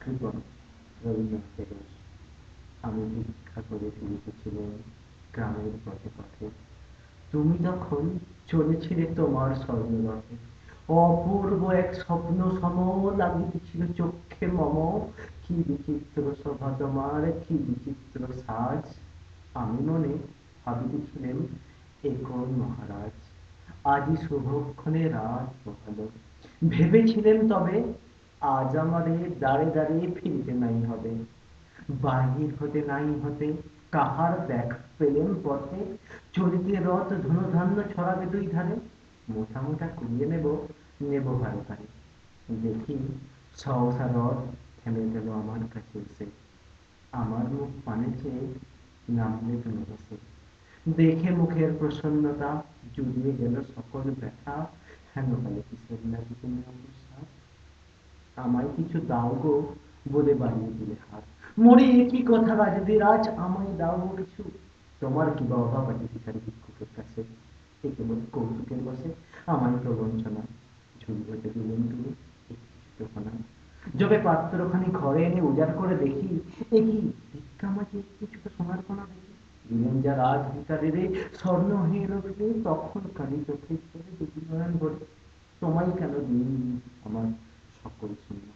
জীবন রবীন্দ্রনাথের। আমি ভিক্ষা করে ফিরিতেছিলাম গ্রামের পথে পথে, তুমি তখন চলেছিলে তোমার স্বর্ণরথে। অপূর্ব এক স্বপ্ন সম লাগিতেছিল চক্ষে মম। কি বিচিত্র শোভা তোমার, কি বিচিত্র সাজ। আমি মনে ভাবিতেছিলেন, এ কোন মহারাজ, আজই শুভক্ষণে রাত পোহালো। ভেবেছিলেন তবে, আজ আমারে দ্বারে দ্বারে ফিরিতে নাই হবে। বাহির হতে নাই হতে কাহার দেখা পেলেন পথে, চলিতে রথ ধনুধান্য ছড়াবে দুই ধারে। মোটা মোটা কুড়িয়ে নেব, নেব ভারে ভারে। দেখি সহসা রথ থেমে গেল আমার কাছে এসে। আমার মুখ পানে চেয়ে নামলে তুমি হেসে। দেখে মুখের প্রসন্নতা জুড়িয়ে গেল সকল ব্যথা। হেন বলে কিসের লাগি তুমি অবিশ্বাস, আমায় কিছু দাও গো বলে বাড়িয়ে দিলে হাত। মরি একই কথা রাজধিরাজ, আমায় দাও গো কিছু। তোমার কি বা অভাব আছে ভিখারি ভিক্ষুকের কাছে, এ কেবল কৌতুকের বসে আমায় প্রবঞ্চনা। ঝুলি হতে দিলেন তুমি একটি জুতোখানা। যবে পাত্রখানি ঘরে এনে উজাড় করে দেখি, এ কি ভিক্ষা মাঝে একটি ছোট সোনার কণা দেখি। দিলেন যা রাজ ভিখারিরে স্বর্ণ হয়ে রইলে, তখন কালি চোখে ছেড়ে দুটি নয়ন ভরে। তোমায় কেন দিই আমার সকল শূন্য